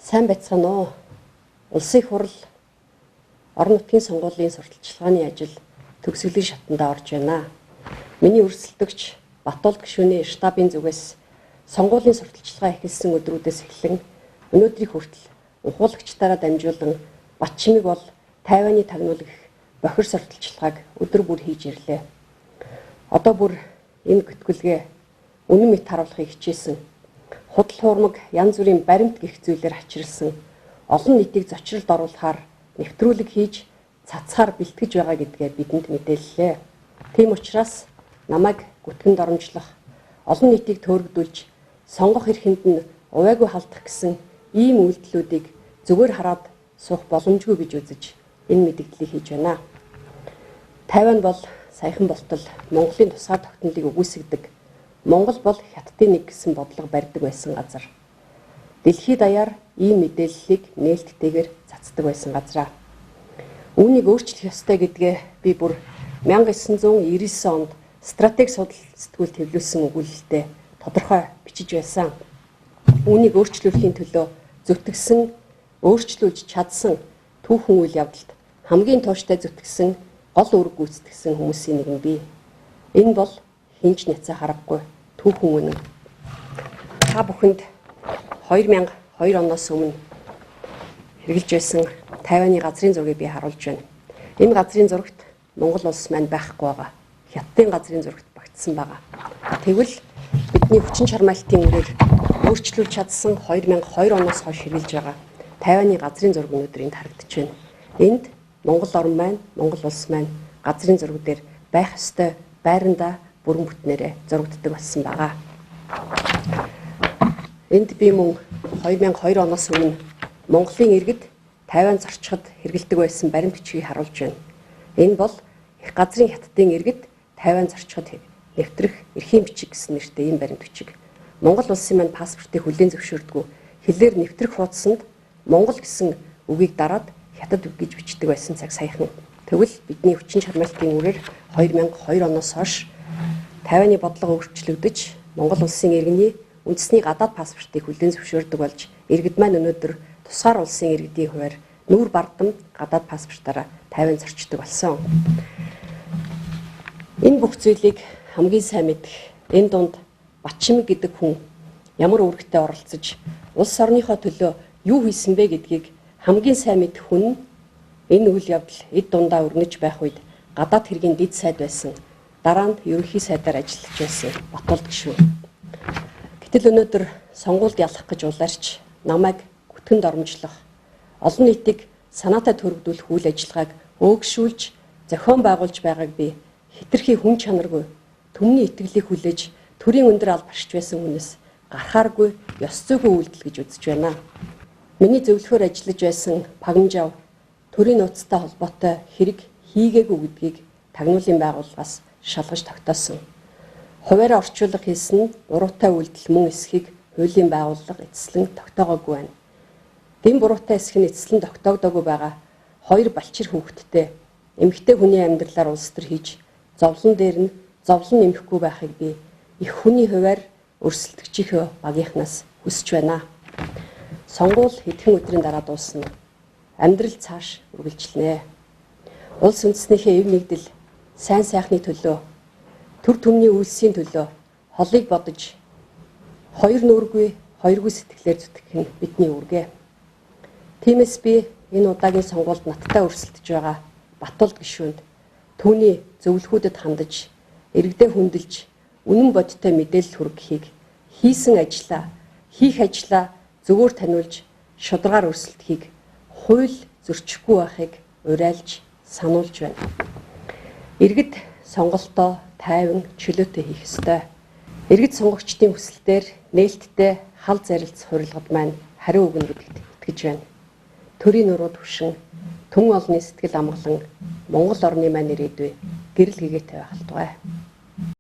Сайн байцгаана уу? Улсын их хурл орон нутгийн сонгуулийн сурталчилгааны ажил төгсгөлийн шатанд орж байна. Миний өрсөлдөгч Батуулд гишүүний штабын зүгээс сонгуулийн сурталчилгаа эхэлсэн өдрүүдээс эхлэн өнөөдрийг хүртэл ухуулагчдаараа дамжуулан Батчимэг бол Тайваны тагнуулах бохир сурталчилгааг өдөр бүр хийж ирлээ. Одоо бүр энэ гүтгэлгээ үнэн мэт харуулахыг хичээсэн. Худал хуурмаг янз бүрийн баримт гэх зүйлээр хачирлсан олон нийтийг зочролд оруулахаар нэвтрүүлэг хийж цацхаар бэлтгэж байгаа гэдгээ бидэнд мэдээллээ. Тийм учраас намайг гүтгэнд оромжлох, олон нийтийг төөрөгдүүлж сонгох эрхэнд нь увайгүй халдах гэсэн ийм үйлдэлүүдийг зүгээр хараад суух боломжгүй гэж үзэж энэ мэдээллийг хийж байна. Тайван бол саяхан болтол Монголын тусгаар тогтнолыг үгүйсгдэг. Монгол бол хятадын нэг гэсэн бодлого барьдаг байсан газар. Дэлхийд даяар ийм мэдээллийг нээлттэйгээр цацдаг байсан газраа. Үүнийг өөрчлөх ёстой гэдгээ би бүр 1999 онд стратеги судал сэтгүүл хэвлүүлсэн өгүүлэлтэд тодорхой бичиж байсан. Үүнийг өөрчлөхийн төлөө зүтгэсэн, өөрчлүүлж чадсан түүхэн үйл явдалд хамгийн тууштай зүтгэсэн гол үүрэг гүйцэтгэсэн хүмүүсийн нэг нь би. Энэ бол хинч няцаа харахгүй түүхэн үнэн. Та бүхэнд 2002 оноос өмнө хэрэгжилж байсан Тайваны газрын зургийг би харуулж байна. Энэ газрын зурагт Монгол улс маань байхгүй байгаа. Хятадын газрын зурагт багтсан байгаа. Тэгвэл бидний хүчин чармайлтын үрээр өөрчлүүлж чадсан 2002 оноос хойш хэрэгжилж байгаа Тайваны газрын зураг өнөөдөр энд харагдаж байна. Энд Монгол орн маань, Монгол улс маань газрын зураг дээр байх ёстой байрандаа бүрэн бүтнээрээ зурагддаг болсон байгаа. Энд би мөн 2002 оноос өмнө Монголын иргэд Тайван зорчиход хэрэгэлдэг байсан баримт бичгийг харуулж байна. Энэ бол их газрын хятадын иргэд Тайван зорчиход нэвтрэх эрхийн бичиг гэсэн нэртэй ийм баримт бичиг. Монгол улсын маань паспортыг хүлээн зөвшөөрдгөө хэлээр нэвтрэх хуудсанд Монгол гэсэн үгийг дараад хятад үг гэж бичдэг байсан цаг саяхан. Тэгвэл бидний хүчин чармайлтын үрээр 2002 оноос хойш Тайваны бодлого өөрчлөгдөж Монгол улсын иргэний үндэсний гадаад паспортыг хүлээн зөвшөөрдөг болж иргэд маань өнөөдөр тусгаар улсын иргэдийн хувьар нүүр бардам гадаад паспортаараа Тайван зорчдог болсон. Энэ бүх зүйлийг хамгийн сайн мэдэх энэ дунд Батчимэг гэдэг хүн ямар үүрэгтэй оролцож улс орныхоо төлөө юу хийсэн бэ гэдгийг хамгийн сайн мэдэх хүн энэ үйл явдал эд дундаа өрнөж байх үед гадаад хэргийн дэд сайд байсан. Дараа нь ерөнхий сайдаар ажиллаж байсан Батуулд гишүүн. Гэтэл өнөөдөр сонгуульд ялах гэж улаарч намайг гүтгэнд оромжлох, олон нийтийг санаатай төрөгдүүлэх үйл ажиллагааг өөгшүүлж зохион байгуулж байгааг би хэтэрхий хүн чанаргүй түмний итгэлийг хүлээж төрийн өндөр алба барьж байсан хүнээс гарахааргүй ёс зүйгүй үйлдэл гэж үзэж байна. Миний зөвлөхөөр ажиллаж байсан Пагнжав төрийн нууцтай холбоотой хэрэг хийгээгүй гэдгийг тагнуулын байгууллагаас шалгаж тогтоосон. Хуваараа орчуулга хийсэн нь буруутай үйлдэл мөн эсхийг хуулийн байгууллага эцэслэн тогтоогоогүй байна. Дэм буруутай эсэх нь эцэслэн тогтоогдоогүй байгаа хоёр балчир хүүхэдтэй эмэгтэй хүний амьдралаар улс төр хийж зовлон дээр нь зовлон нэмэхгүй байхыг би их хүний хуваар өрсөлдөгчийнхөө багийнхнаас хүсэж байна. Сонгуул хэдхэн өдрийн дараа дуусна. Амьдрал цааш үргэлжлэнэ. Улс үндэснийхээ эв нэгдэл сайн сайхны төлөө, төр түмний үйлсийн төлөө холыг бодож хоёр нүргүй, хоёргүй сэтгэлээр зүтгэх нь бидний үүргээ. Тиймээс би энэ удаагийн сонгуульд надтай өрсөлдөж байгаа Батуулд гишүүнд түүний зөвлөхүүдэд хандаж, иргэдээ хүндэлж, үнэн бодиттой мэдээлэл хүргэхийг хийсэн ажлаа, хийх ажлаа зөвөр таниулж, шударгаар өрсөлдөхийг хууль зөрчихгүй байхыг уриалж сануулж байна. Иргэд сонголтоо тайван чөлөөтэй хийх ёстой. Иргэд сонгогчдын хүсэлтээр нээлттэй хал зарилц хуримлагад маань хариу өгнө гэдэгт итгэж байна. Төрийн нуруу түвшин, түн олонний сэтгэл амгалан Монгол орны маань ирээдүй гэрэл гэгээтэй байх албагүй.